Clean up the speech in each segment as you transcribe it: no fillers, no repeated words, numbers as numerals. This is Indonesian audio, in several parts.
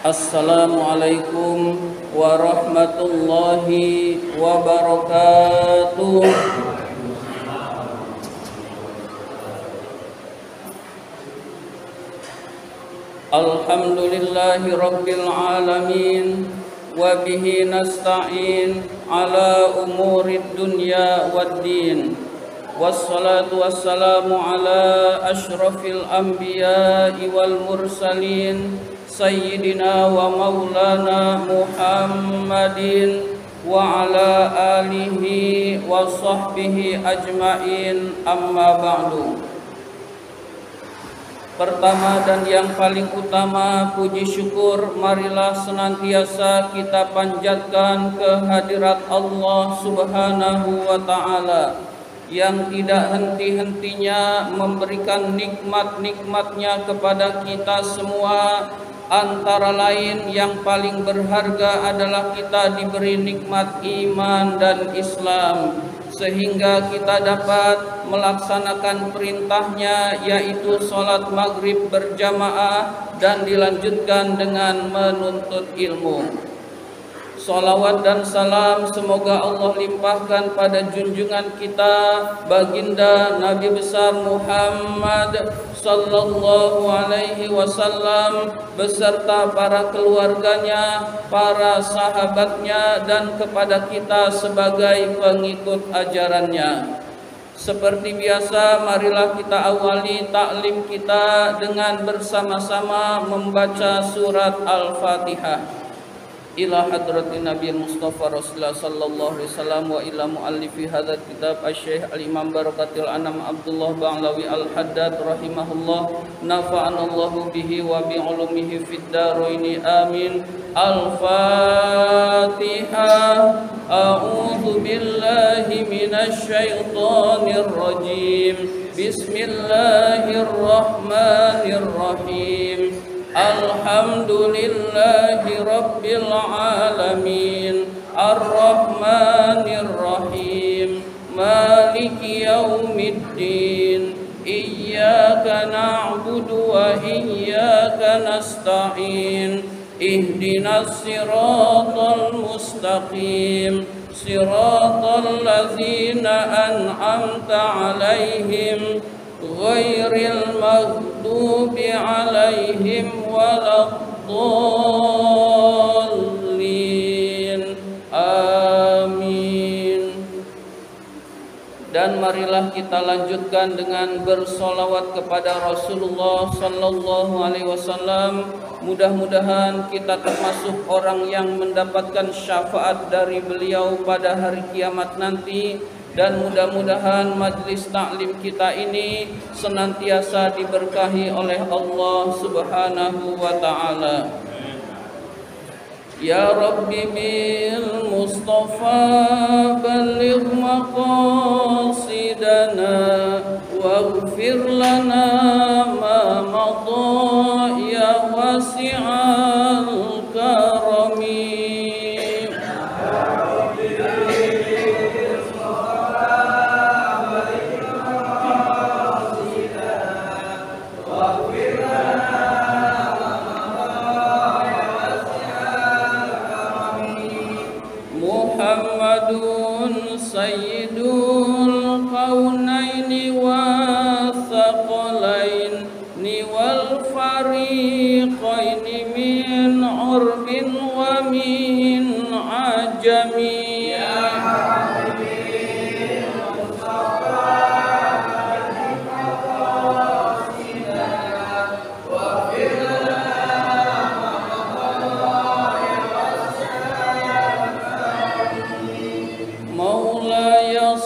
Assalamualaikum warahmatullahi wabarakatuh. Alhamdulillahi rabbil alamin, wa bihi nasta'in ala umurid dunya waddin. Wassalatu wassalamu ala ashrafil anbiya'i wal mursalin Sayyidina wa maulana Muhammadin wa ala alihi wa sahbihi ajma'in, amma ba'du. Pertama dan yang paling utama, puji syukur marilah senantiasa kita panjatkan kehadirat Allah Subhanahu wa ta'ala yang tidak henti-hentinya memberikan nikmat-nikmatnya kepada kita semua. Antara lain yang paling berharga adalah kita diberi nikmat iman dan Islam, sehingga kita dapat melaksanakan perintahnya, yaitu sholat maghrib berjamaah dan dilanjutkan dengan menuntut ilmu. Salawat dan salam semoga Allah limpahkan pada junjungan kita baginda Nabi besar Muhammad sallallahu alaihi wasallam beserta para keluarganya, para sahabatnya, dan kepada kita sebagai pengikut ajarannya. Seperti biasa, marilah kita awali taklim kita dengan bersama-sama membaca surat Al-Fatihah. Ila hadratin Nabi Mustafa Rasulullah sallallahu alaihi wasallam wa ila muallifi hadzal kitab Asy-Syaikh Al-Imam Barakatil Anam Abdullah Ba'lawi Al-Haddad rahimahullah, nafa'anallahu bihi wa bi ulumihi fid dharain amin. Al-Fatihah. A'udzu billahi minasy syaithanir rajim. Bismillahirrahmanirrahim. Alhamdulillahi rabbil alamin, ar-rahmanir rahim, maliki yaumiddin, iyyaka na'budu wa iyyaka nasta'in, ihdinas siratal mustaqim, siratal ladzina an'amta 'alaihim ghairil maghdubi 'alaihim waladdallin. Amin. Dan marilah kita lanjutkan dengan bersolawat kepada Rasulullah sallallahu alaihi wasallam. Mudah-mudahan kita termasuk orang yang mendapatkan syafaat dari beliau pada hari kiamat nanti. Dan mudah-mudahan majlis taklim kita ini senantiasa diberkahi oleh Allah Subhanahu wa ta'ala. Ya Rabbi bil Mustafa balligh maqasidana waghfir lana ma madha ya wasi'al karami. Muhammadun sayyidul kaunaini wa thaqalaini wal fariqaini min urbin wa min ajami.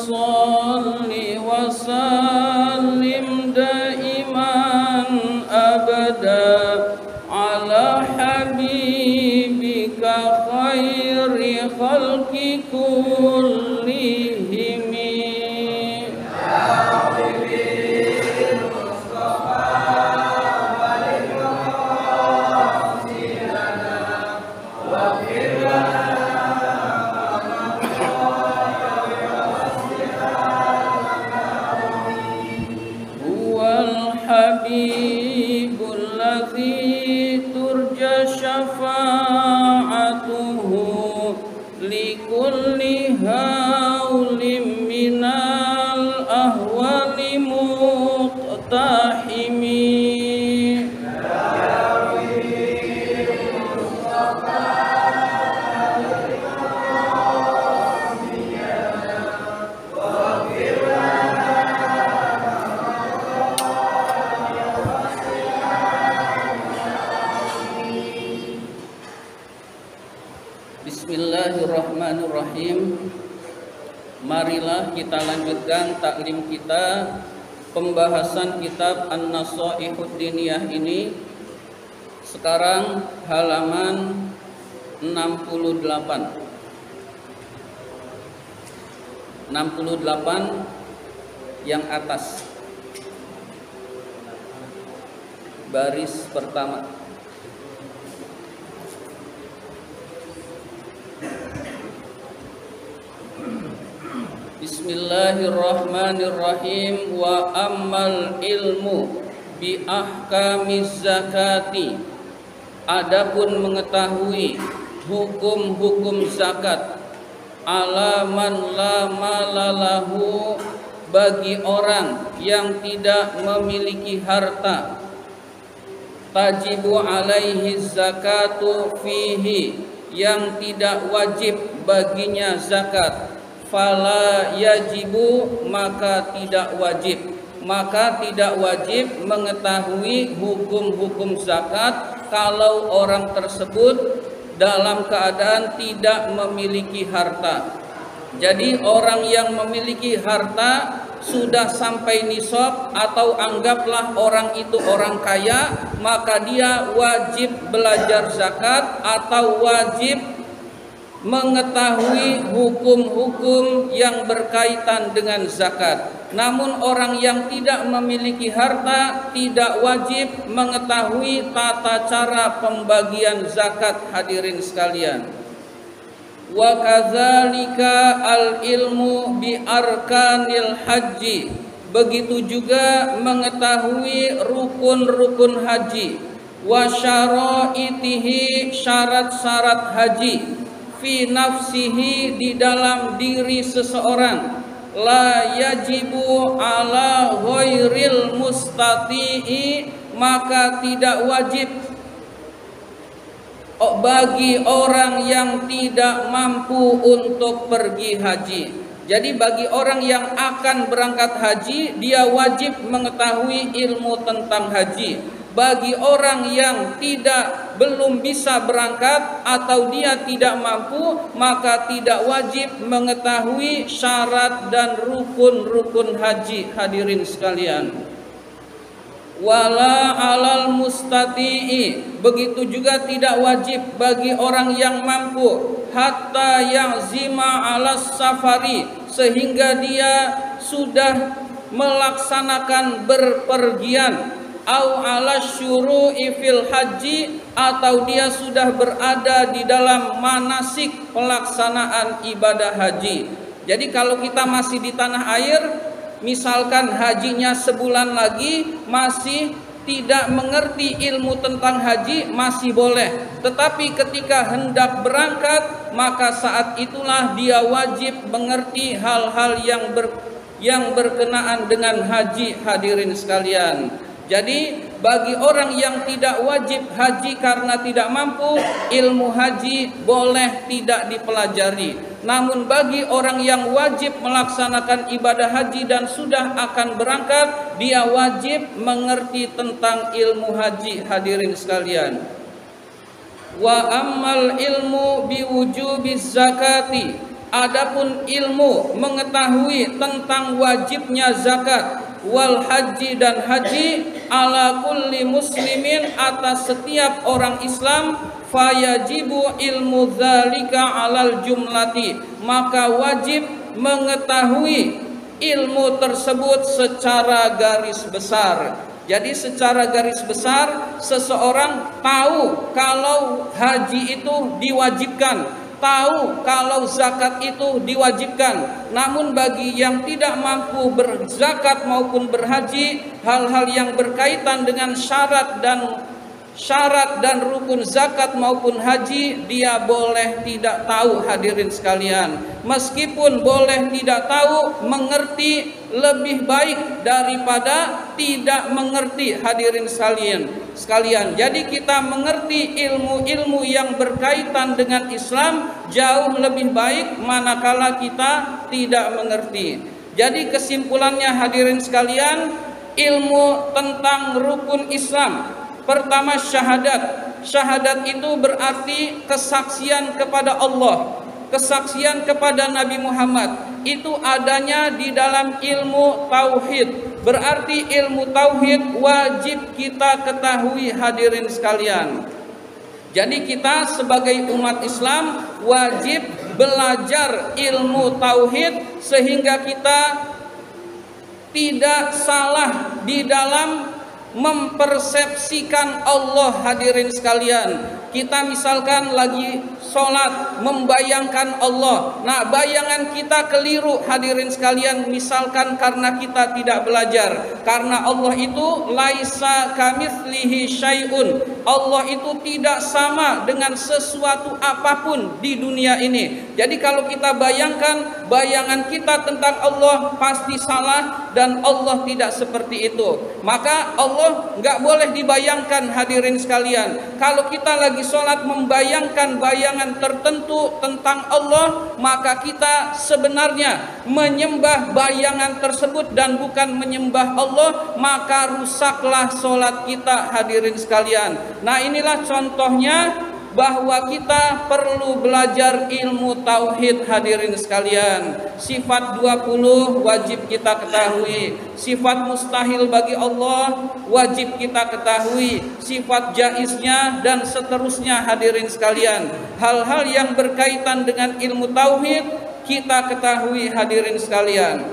Salli wa sallim daiman abada ala habibika khairi khalqi kullihim. Habibul ladzi turja syafa'atuhu likulli haulim minal ahwali muqtahimi. Bismillahirrahmanirrahim. Marilah kita lanjutkan taklim kita, pembahasan kitab An-Nasaihud Diniyah ini. Sekarang halaman 68 yang atas, baris pertama. Bismillahirrahmanirrahim. Wa ammal ilmu bi ahkamiz zakati, adapun mengetahui hukum-hukum zakat, ala man la malalahu, bagi orang yang tidak memiliki harta, tajibu alaihi zakatu fihi, yang tidak wajib baginya zakat, fala yajibu, maka tidak wajib mengetahui hukum-hukum zakat kalau orang tersebut dalam keadaan tidak memiliki harta. Jadi orang yang memiliki harta sudah sampai nisab atau anggaplah orang itu orang kaya, maka dia wajib belajar zakat atau wajib mengetahui hukum-hukum yang berkaitan dengan zakat. Namun orang yang tidak memiliki harta tidak wajib mengetahui tata cara pembagian zakat, hadirin sekalian. Wa kadzalika al ilmu bi arkanil haji, begitu juga mengetahui rukun-rukun haji, wa syaraitihi, syarat-syarat haji, fi nafsihi, di dalam diri seseorang, la yajibu ala ghairil mustati'i, maka tidak wajib bagi orang yang tidak mampu untuk pergi haji. Jadi bagi orang yang akan berangkat haji, dia wajib mengetahui ilmu tentang haji. Bagi orang yang belum bisa berangkat atau dia tidak mampu, maka tidak wajib mengetahui syarat dan rukun-rukun haji, hadirin sekalian. Wala alal mustati'i, begitu juga tidak wajib bagi orang yang mampu, hatta yang zima alas safari, sehingga dia sudah melaksanakan berpergian, au ala syuru'i fil haji, atau dia sudah berada di dalam manasik pelaksanaan ibadah haji. Jadi kalau kita masih di tanah air, misalkan hajinya sebulan lagi, masih tidak mengerti ilmu tentang haji, masih boleh. Tetapi ketika hendak berangkat, maka saat itulah dia wajib mengerti hal-hal yang berkenaan dengan haji, hadirin sekalian. Jadi bagi orang yang tidak wajib haji karena tidak mampu, ilmu haji boleh tidak dipelajari. Namun bagi orang yang wajib melaksanakan ibadah haji dan sudah akan berangkat, dia wajib mengerti tentang ilmu haji, hadirin sekalian. Wa ammal ilmu biwujubiz zakati, adapun ilmu mengetahui tentang wajibnya zakat, wal haji, dan haji, ala kulli muslimin, atas setiap orang Islam, fayajibu ilmu dzalika alal jumlati, maka wajib mengetahui ilmu tersebut secara garis besar. Jadi secara garis besar seseorang tahu kalau haji itu diwajibkan, tahu kalau zakat itu diwajibkan. Namun bagi yang tidak mampu berzakat maupun berhaji, hal-hal yang berkaitan dengan syarat dan syarat dan rukun zakat maupun haji dia boleh tidak tahu, hadirin sekalian. Meskipun boleh tidak tahu, mengerti lebih baik daripada tidak mengerti, hadirin sekalian. Jadi kita mengerti ilmu-ilmu yang berkaitan dengan Islam jauh lebih baik manakala kita tidak mengerti. Jadi kesimpulannya, hadirin sekalian, ilmu tentang rukun Islam. Pertama, syahadat. Syahadat itu berarti kesaksian kepada Allah, kesaksian kepada Nabi Muhammad. Itu adanya di dalam ilmu tauhid. Berarti ilmu tauhid wajib kita ketahui, hadirin sekalian. Jadi kita sebagai umat Islam wajib belajar ilmu tauhid sehingga kita tidak salah di dalam mempersepsikan Allah, hadirin sekalian. Kita misalkan lagi sholat membayangkan Allah. Nah, bayangan kita keliru, hadirin sekalian. Misalkan karena kita tidak belajar. Karena Allah itu laisa kamitslihi syai'un. Allah itu tidak sama dengan sesuatu apapun di dunia ini. Jadi kalau kita bayangkan, bayangan kita tentang Allah pasti salah dan Allah tidak seperti itu. Maka Allah nggak boleh dibayangkan, hadirin sekalian. Kalau kita lagi sholat membayangkan bayangan tertentu tentang Allah, maka kita sebenarnya menyembah bayangan tersebut dan bukan menyembah Allah, maka rusaklah sholat kita, hadirin sekalian. Nah, inilah contohnya bahwa kita perlu belajar ilmu tauhid, hadirin sekalian. Sifat 20 wajib kita ketahui. Sifat mustahil bagi Allah wajib kita ketahui. Sifat jaiznya dan seterusnya, hadirin sekalian. Hal-hal yang berkaitan dengan ilmu tauhid kita ketahui, hadirin sekalian.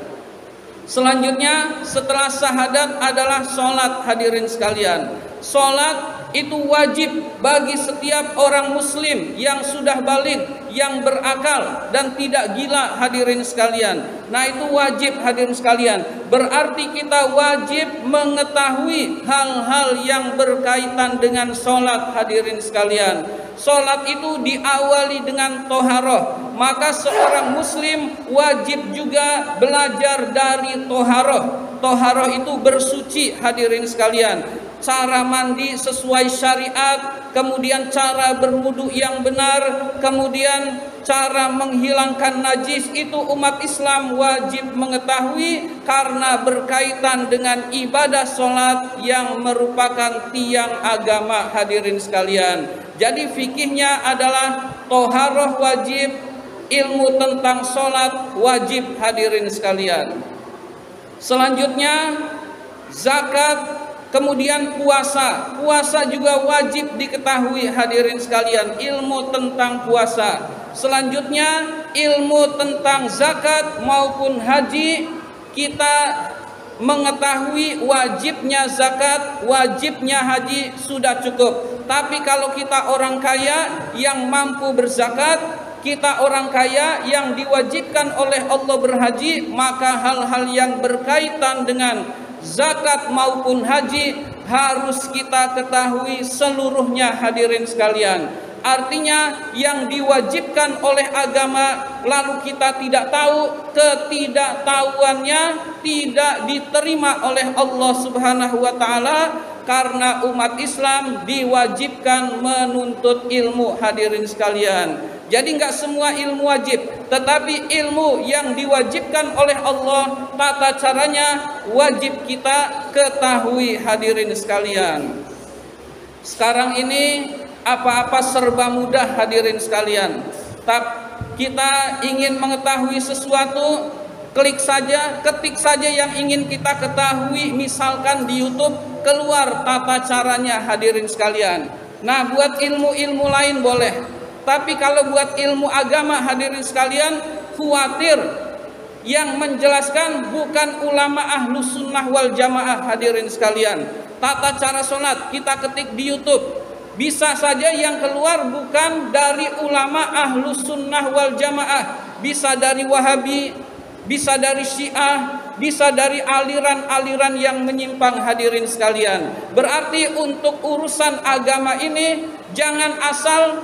Selanjutnya setelah syahadat adalah sholat, hadirin sekalian. Sholat itu wajib bagi setiap orang muslim yang sudah balik, yang berakal dan tidak gila, hadirin sekalian. Nah, itu wajib, hadirin sekalian. Berarti kita wajib mengetahui hal-hal yang berkaitan dengan sholat, hadirin sekalian. Sholat itu diawali dengan toharoh. Maka seorang muslim wajib juga belajar dari toharoh. Toharoh itu bersuci, hadirin sekalian. Cara mandi sesuai syariat, kemudian cara berwudu yang benar, kemudian cara menghilangkan najis, itu umat Islam wajib mengetahui karena berkaitan dengan ibadah sholat yang merupakan tiang agama, hadirin sekalian. Jadi fikihnya adalah toharoh wajib, ilmu tentang sholat wajib, hadirin sekalian. Selanjutnya zakat, kemudian puasa. Puasa juga wajib diketahui, hadirin sekalian, ilmu tentang puasa. Selanjutnya ilmu tentang zakat maupun haji. Kita mengetahui wajibnya zakat, wajibnya haji sudah cukup. Tapi kalau kita orang kaya yang mampu berzakat, kita orang kaya yang diwajibkan oleh Allah berhaji, maka hal-hal yang berkaitan dengan zakat maupun haji harus kita ketahui seluruhnya, hadirin sekalian. Artinya yang diwajibkan oleh agama lalu kita tidak tahu, ketidaktahuannya tidak diterima oleh Allah Subhanahu wa taala, karena umat Islam diwajibkan menuntut ilmu, hadirin sekalian. Jadi enggak semua ilmu wajib, tetapi ilmu yang diwajibkan oleh Allah, tata caranya wajib kita ketahui, hadirin sekalian. Sekarang ini apa-apa serba mudah, hadirin sekalian. Kita ingin mengetahui sesuatu, klik saja, ketik saja yang ingin kita ketahui, misalkan di YouTube, keluar tata caranya, hadirin sekalian. Nah, buat ilmu-ilmu lain boleh, tapi kalau buat ilmu agama, hadirin sekalian, khawatir yang menjelaskan bukan ulama ahlus sunnah wal jamaah, hadirin sekalian. Tata cara sholat kita ketik di YouTube, bisa saja yang keluar bukan dari ulama ahlus sunnah wal jamaah, bisa dari Wahabi, bisa dari Syiah, bisa dari aliran-aliran yang menyimpang hadirin sekalian. Berarti untuk urusan agama ini jangan asal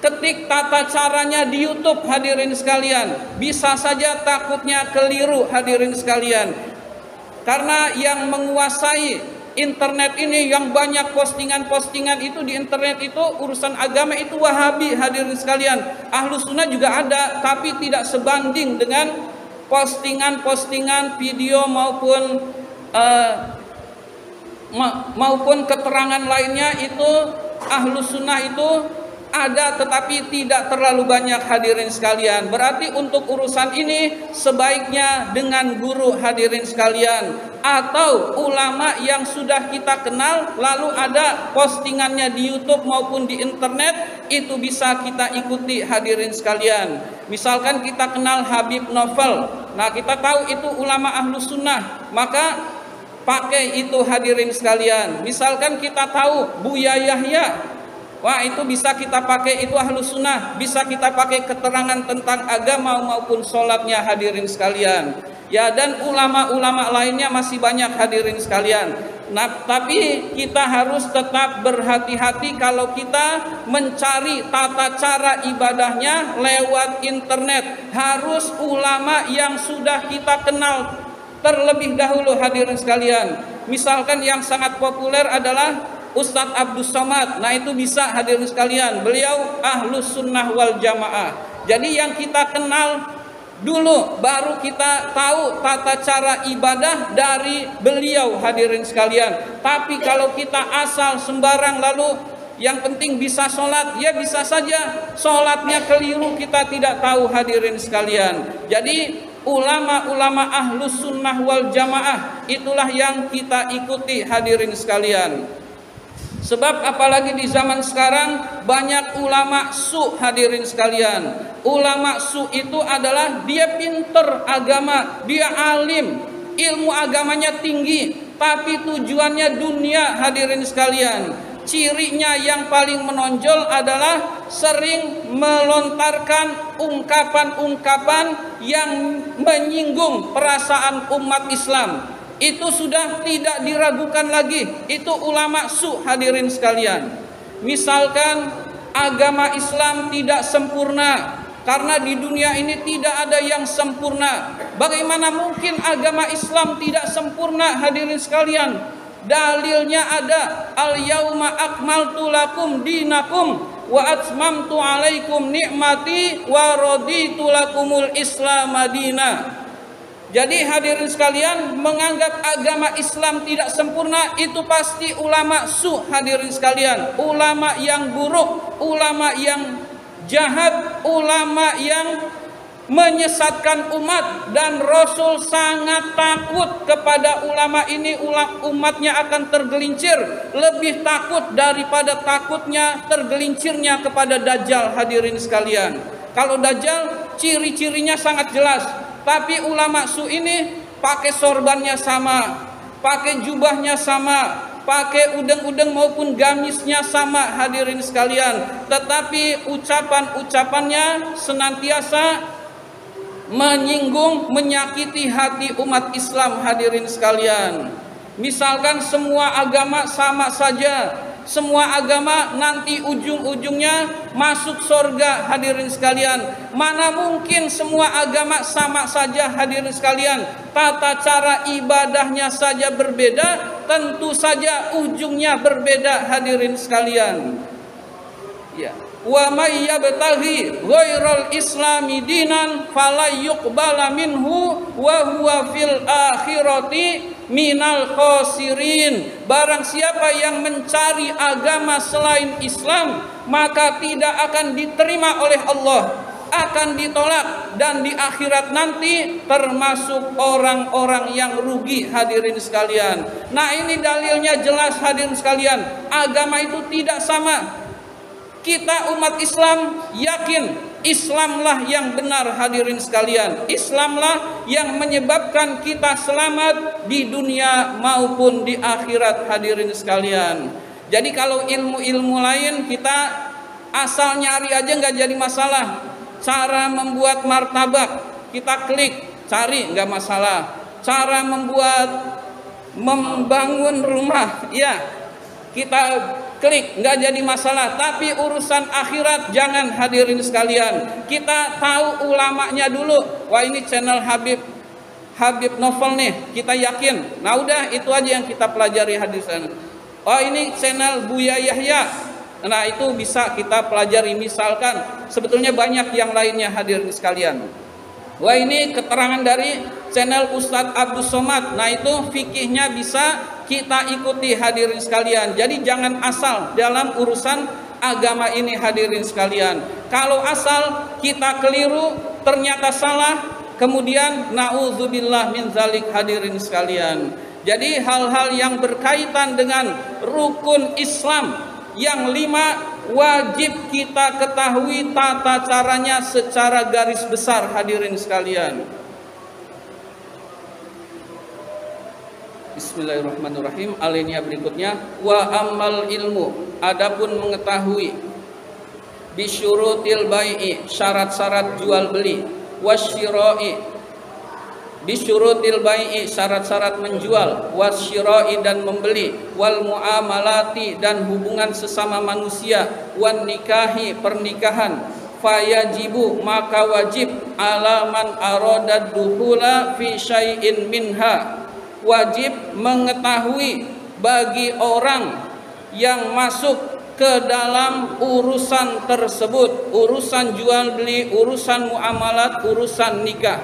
ketik tata caranya di YouTube hadirin sekalian. Bisa saja takutnya keliru hadirin sekalian. Karena yang menguasai internet ini, yang banyak postingan-postingan itu di internet itu urusan agama itu Wahabi hadirin sekalian. Ahlus Sunnah juga ada, tapi tidak sebanding dengan postingan-postingan video maupun keterangan lainnya. Itu Ahlus Sunnah itu ada tetapi tidak terlalu banyak hadirin sekalian. Berarti untuk urusan ini sebaiknya dengan guru hadirin sekalian, atau ulama yang sudah kita kenal lalu ada postingannya di YouTube maupun di internet, itu bisa kita ikuti hadirin sekalian. Misalkan kita kenal Habib Novel, nah kita tahu itu ulama Ahlus Sunnah, maka pakai itu hadirin sekalian. Misalkan kita tahu Buya Yahya, wah itu bisa kita pakai, itu Ahlus Sunnah. Bisa kita pakai keterangan tentang agama maupun sholatnya hadirin sekalian. Ya, dan ulama-ulama lainnya masih banyak hadirin sekalian. Nah, tapi kita harus tetap berhati-hati kalau kita mencari tata cara ibadahnya lewat internet. Harus ulama yang sudah kita kenal terlebih dahulu hadirin sekalian. Misalkan yang sangat populer adalah Ustadz Abdus Somad. Nah itu bisa hadirin sekalian, beliau Ahlus Sunnah wal Jamaah. Jadi yang kita kenal dulu, baru kita tahu tata cara ibadah dari beliau hadirin sekalian. Tapi kalau kita asal sembarang lalu yang penting bisa sholat, ya bisa saja sholatnya keliru, kita tidak tahu hadirin sekalian. Jadi ulama-ulama Ahlus Sunnah wal Jamaah itulah yang kita ikuti hadirin sekalian. Sebab apalagi di zaman sekarang banyak ulama su hadirin sekalian. Ulama su itu adalah dia pinter agama, dia alim, ilmu agamanya tinggi, tapi tujuannya dunia hadirin sekalian. Cirinya yang paling menonjol adalah sering melontarkan ungkapan-ungkapan yang menyinggung perasaan umat Islam. Itu sudah tidak diragukan lagi, itu ulama su hadirin sekalian. Misalkan agama Islam tidak sempurna, karena di dunia ini tidak ada yang sempurna. Bagaimana mungkin agama Islam tidak sempurna hadirin sekalian? Dalilnya ada, al-yauma akmaltu lakum dinakum wa atmamtu alaikum ni'mati wa raditu lakumul islam madina. Jadi hadirin sekalian, menganggap agama Islam tidak sempurna itu pasti ulama su hadirin sekalian. Ulama yang buruk, ulama yang jahat, ulama yang menyesatkan umat. Dan Rasul sangat takut kepada ulama ini, umatnya akan tergelincir. Lebih takut daripada takutnya tergelincirnya kepada Dajjal hadirin sekalian. Kalau Dajjal ciri-cirinya sangat jelas, tapi ulama su ini pakai sorbannya sama, pakai jubahnya sama, pakai udeng-udeng maupun gamisnya sama hadirin sekalian. Tetapi ucapan-ucapannya senantiasa menyinggung, menyakiti hati umat Islam hadirin sekalian. Misalkan semua agama sama saja, semua agama nanti ujung-ujungnya masuk surga hadirin sekalian. Mana mungkin semua agama sama saja hadirin sekalian. Tata cara ibadahnya saja berbeda, tentu saja ujungnya berbeda hadirin sekalian. Ya. Wa may yabtaghi ghairal islami dinan fala yuqbala minhu wa huwa fil akhirati minal khosirin. Barang siapa yang mencari agama selain Islam, maka tidak akan diterima oleh Allah, akan ditolak, dan di akhirat nanti termasuk orang-orang yang rugi hadirin sekalian. Nah ini dalilnya jelas hadirin sekalian, agama itu tidak sama. Kita umat Islam yakin Islamlah yang benar hadirin sekalian. Islamlah yang menyebabkan kita selamat di dunia maupun di akhirat hadirin sekalian. Jadi kalau ilmu-ilmu lain kita asal nyari aja nggak jadi masalah. Cara membuat martabak kita klik, cari nggak masalah. Cara membangun rumah, ya kita klik nggak jadi masalah. Tapi urusan akhirat jangan, hadirin sekalian. Kita tahu ulamanya dulu. Wah, ini channel Habib Novel nih, kita yakin. Nah udah, itu aja yang kita pelajari, hadirin. Oh, ini channel Buya Yahya. Nah itu bisa kita pelajari. Misalkan sebetulnya banyak yang lainnya, hadirin sekalian. Wah, ini keterangan dari channel Ustadz Abdus Somad. Nah itu fikihnya bisa kita ikuti, hadirin sekalian. Jadi jangan asal dalam urusan agama ini, hadirin sekalian. Kalau asal kita keliru, ternyata salah, kemudian na'udzubillah min zalik, hadirin sekalian. Jadi hal-hal yang berkaitan dengan rukun Islam yang 5 wajib kita ketahui tata caranya secara garis besar, hadirin sekalian. Bismillahirrahmanirrahim. Alinea berikutnya, wa ammal ilmu, adapun mengetahui, bisyurutil bai'i, syarat-syarat jual beli, wasyira'i, bisyurutil bai'i, syarat-syarat menjual, wasyira'i, dan membeli, wal muamalati, dan hubungan sesama manusia, wan nikahi, pernikahan, fayajibu, maka wajib, ala man arada dukhula fi syai'in minha, wajib mengetahui bagi orang yang masuk ke dalam urusan tersebut, urusan jual beli, urusan muamalat, urusan nikah.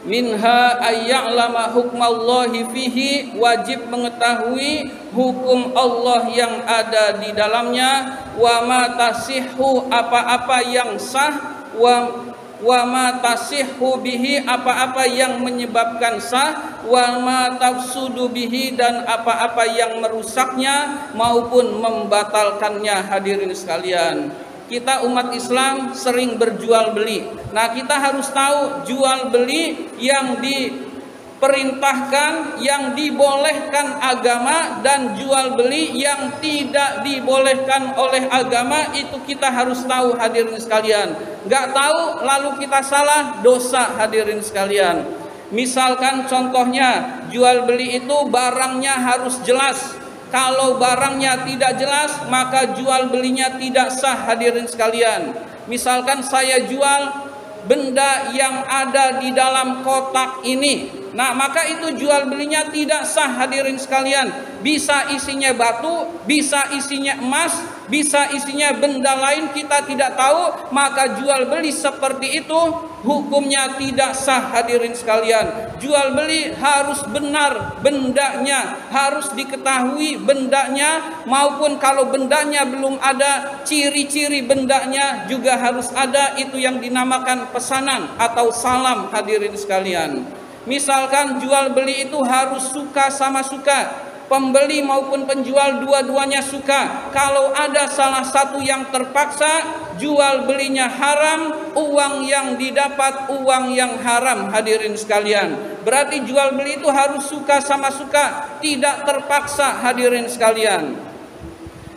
Minha ayya'lama hukmallahi fihi, wajib mengetahui hukum Allah yang ada di dalamnya, wa ma tasihhu, apa-apa yang sah, wa ma tasihhu bihi, apa-apa yang menyebabkan sah, wa ma tafsudu bihi, dan apa-apa yang merusaknya maupun membatalkannya, hadirin sekalian. Kita umat Islam sering berjual beli. Nah, kita harus tahu jual beli yang diperintahkan, yang dibolehkan agama, dan jual beli yang tidak dibolehkan oleh agama. Itu kita harus tahu, hadirin sekalian. Nggak tahu lalu kita salah, dosa, hadirin sekalian. Misalkan contohnya, jual beli itu barangnya harus jelas. Kalau barangnya tidak jelas, maka jual belinya tidak sah, hadirin sekalian. Misalkan saya jual benda yang ada di dalam kotak ini, nah maka itu jual belinya tidak sah, hadirin sekalian. Bisa isinya batu, bisa isinya emas, bisa isinya benda lain, kita tidak tahu, maka jual beli seperti itu hukumnya tidak sah, hadirin sekalian. Jual beli harus benar bendanya, harus diketahui bendanya, maupun kalau bendanya belum ada, ciri-ciri bendanya juga harus ada. Itu yang dinamakan pesanan atau salam, hadirin sekalian. Misalkan jual beli itu harus suka sama suka, pembeli maupun penjual dua-duanya suka. Kalau ada salah satu yang terpaksa, jual belinya haram, uang yang didapat uang yang haram, hadirin sekalian. Berarti jual beli itu harus suka sama suka, tidak terpaksa, hadirin sekalian.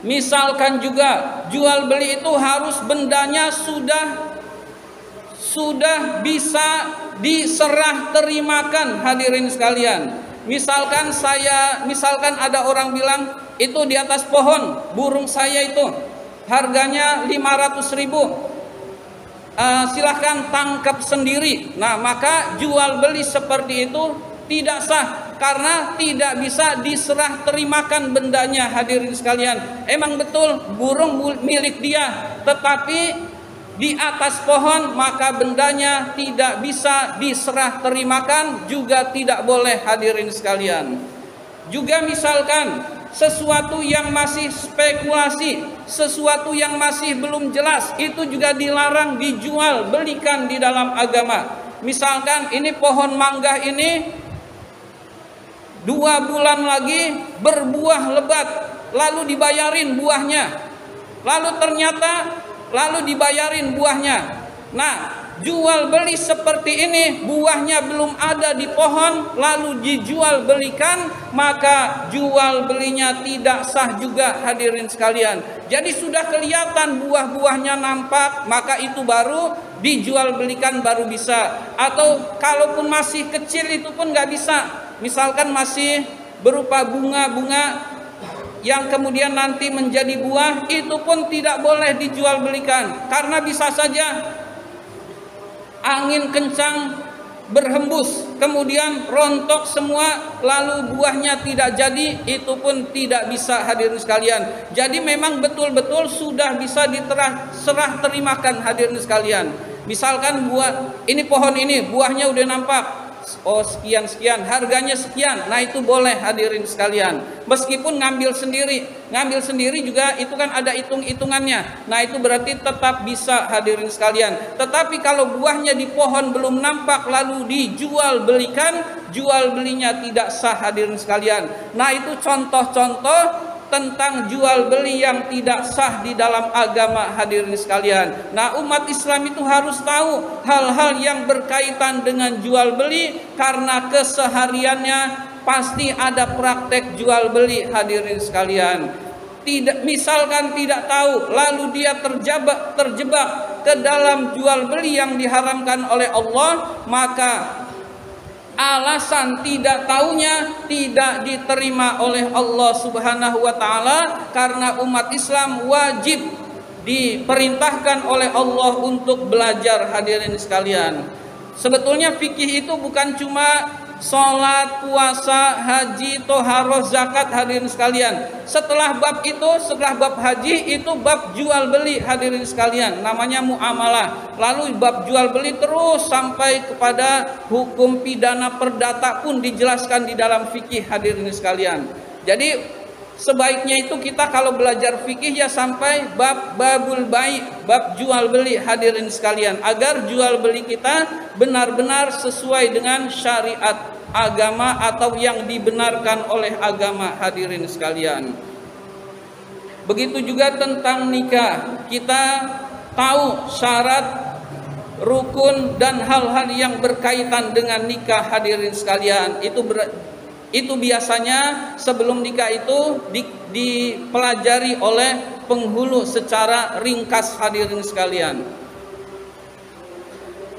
Misalkan juga jual beli itu harus bendanya sudah bisa diserah terimakan, hadirin sekalian. Misalkan ada orang bilang, itu di atas pohon burung saya itu harganya 500.000, silahkan tangkap sendiri. Nah maka jual beli seperti itu tidak sah, karena tidak bisa diserah terimakan bendanya, hadirin sekalian. Emang betul burung milik dia, tetapi di atas pohon, maka bendanya tidak bisa diserah terimakan, juga tidak boleh, hadirin sekalian. Juga misalkan sesuatu yang masih spekulasi, sesuatu yang masih belum jelas, itu juga dilarang dijual belikan di dalam agama. Misalkan ini pohon mangga ini 2 bulan lagi berbuah lebat, lalu dibayarin buahnya, lalu dibayarin buahnya. Nah, jual beli seperti ini, buahnya belum ada di pohon lalu dijual belikan, maka jual belinya tidak sah juga hadirin sekalian. Jadi sudah kelihatan buah-buahnya nampak, maka itu baru dijual belikan baru bisa. Atau kalaupun masih kecil itu pun nggak bisa. Misalkan masih berupa bunga-bunga yang kemudian nanti menjadi buah, itu pun tidak boleh dijual belikan, karena bisa saja angin kencang berhembus kemudian rontok semua lalu buahnya tidak jadi, itu pun tidak bisa hadirin sekalian. Jadi memang betul-betul sudah bisa serah terimakan hadirin sekalian. Misalkan buah ini, pohon ini buahnya udah nampak, oh sekian harganya sekian, nah itu boleh hadirin sekalian. Meskipun ngambil sendiri juga itu kan ada hitungannya, nah itu berarti tetap bisa hadirin sekalian. Tetapi kalau buahnya di pohon belum nampak lalu dijual belikan, jual belinya tidak sah hadirin sekalian. Nah itu contoh-contoh tentang jual beli yang tidak sah di dalam agama hadirin sekalian. Nah umat Islam itu harus tahu hal-hal yang berkaitan dengan jual beli, karena kesehariannya pasti ada praktek jual beli hadirin sekalian. Misalkan tidak tahu lalu dia terjebak ke dalam jual beli yang diharamkan oleh Allah, maka alasan tidak taunya tidak diterima oleh Allah Subhanahu wa taala, karena umat Islam wajib diperintahkan oleh Allah untuk belajar hadirin sekalian. Sebetulnya fikih itu bukan cuma sholat, puasa, haji, toharoh, zakat hadirin sekalian. Setelah bab haji itu bab jual beli hadirin sekalian, namanya muamalah. Lalu bab jual beli terus sampai kepada hukum pidana perdata pun dijelaskan di dalam fikih hadirin sekalian. Jadi sebaiknya itu kita kalau belajar fikih ya sampai babul bai', bab jual beli hadirin sekalian, agar jual beli kita benar-benar sesuai dengan syariat agama atau yang dibenarkan oleh agama hadirin sekalian. Begitu juga tentang nikah, kita tahu syarat, rukun dan hal-hal yang berkaitan dengan nikah hadirin sekalian. Itu biasanya sebelum nikah itu dipelajari oleh penghulu secara ringkas hadirin sekalian.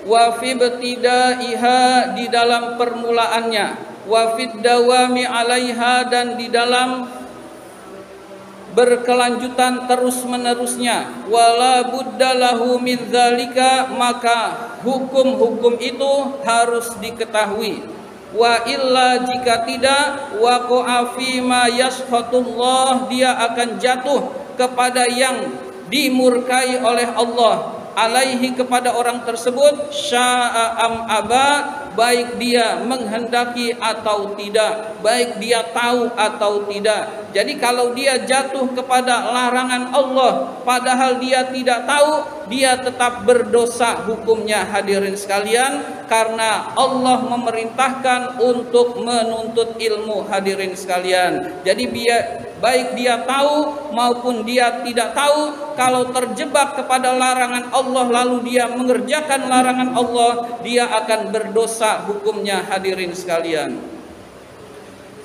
Wa fi ibtidaiha, di dalam permulaannya, wa fid dawami 'alaiha, dan di dalam berkelanjutan terus-menerusnya. Wala budda lahu min dzalika, maka hukum-hukum itu harus diketahui. Wa illa, jika tidak, waqa'a fi ma yashatullah, dia akan jatuh kepada yang dimurkai oleh Allah, alaihi, kepada orang tersebut, sya'a am aba, baik dia menghendaki atau tidak, baik dia tahu atau tidak. Jadi kalau dia jatuh kepada larangan Allah padahal dia tidak tahu, dia tetap berdosa hukumnya hadirin sekalian, karena Allah memerintahkan untuk menuntut ilmu hadirin sekalian. Jadi baik dia tahu maupun dia tidak tahu, kalau terjebak kepada larangan Allah lalu dia mengerjakan larangan Allah, dia akan berdosa hukumnya hadirin sekalian.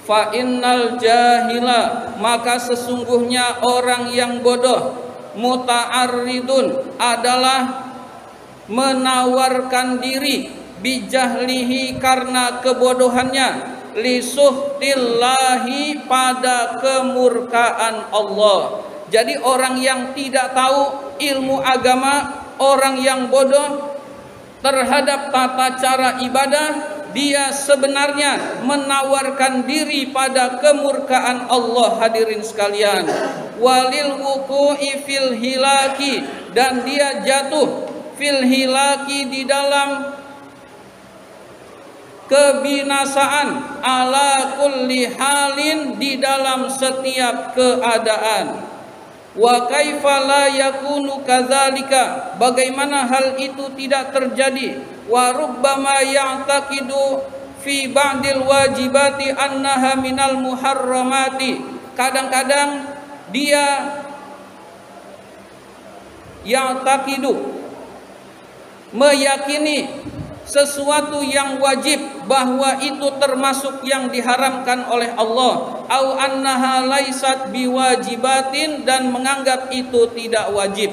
Fa innal jahila, maka sesungguhnya orang yang bodoh, muta'arridun, adalah menawarkan diri, bijahlihi, karena kebodohannya, lisuhtillahi, pada kemurkaan Allah. Jadi orang yang tidak tahu ilmu agama, orang yang bodoh terhadap tata cara ibadah, dia sebenarnya menawarkan diri pada kemurkaan Allah hadirin sekalian. Walil wuqu'i fil hilaki, dan dia jatuh fil hilaki, di dalam kebinasaan, ala kulli halin, di dalam setiap keadaan. Wa kaifa la yakunu kadzalika, bagaimana hal itu tidak terjadi. Wa rubbama ya'taqidu fi ba'dil wajibati annaha minal muharramati, kadang-kadang dia ya'taqidu meyakini sesuatu yang wajib bahwa itu termasuk yang diharamkan oleh Allah, au annaha laisat biwajibatin, dan menganggap itu tidak wajib.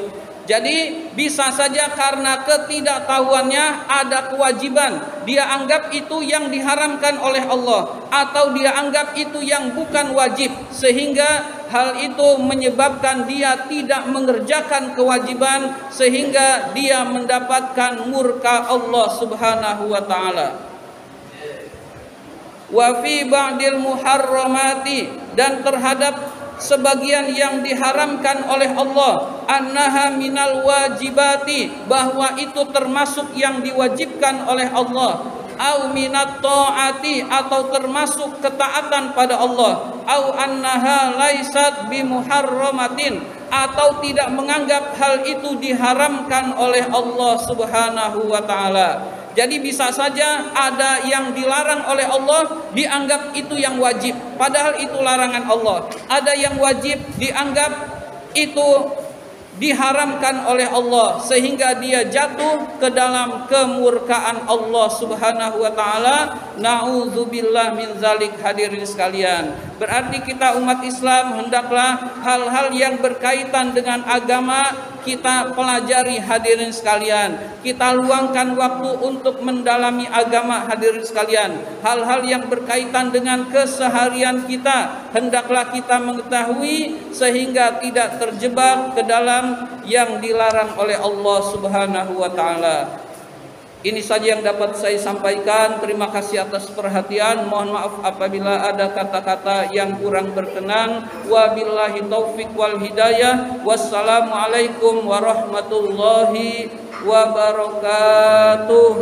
Jadi bisa saja karena ketidaktahuannya ada kewajiban, dia anggap itu yang diharamkan oleh Allah, atau dia anggap itu yang bukan wajib, sehingga hal itu menyebabkan dia tidak mengerjakan kewajiban, sehingga dia mendapatkan murka Allah Subhanahu wa taala. Wa fi ba'dil muharramati, dan terhadap sebagian yang diharamkan oleh Allah, annaha minal wajibati, bahwa itu termasuk yang diwajibkan oleh Allah, au minat ta'ati, atau termasuk ketaatan pada Allah, au annaha laisat bimuharramatin, atau tidak menganggap hal itu diharamkan oleh Allah Subhanahu wa taala. Jadi bisa saja ada yang dilarang oleh Allah dianggap itu yang wajib, padahal itu larangan Allah. Ada yang wajib dianggap itu diharamkan oleh Allah, sehingga dia jatuh ke dalam kemurkaan Allah Subhanahu wa taala. Nauzubillah min zalik. Hadirin sekalian, berarti kita umat Islam hendaklah hal-hal yang berkaitan dengan agama kita pelajari. Hadirin sekalian, kita luangkan waktu untuk mendalami agama. Hadirin sekalian, hal-hal yang berkaitan dengan keseharian kita hendaklah kita mengetahui, sehingga tidak terjebak ke dalam yang dilarang oleh Allah Subhanahu wa taala. Ini saja yang dapat saya sampaikan. Terima kasih atas perhatian. Mohon maaf apabila ada kata-kata yang kurang berkenan. Wabillahi taufik wal hidayah. Wassalamualaikum warahmatullahi wabarakatuh.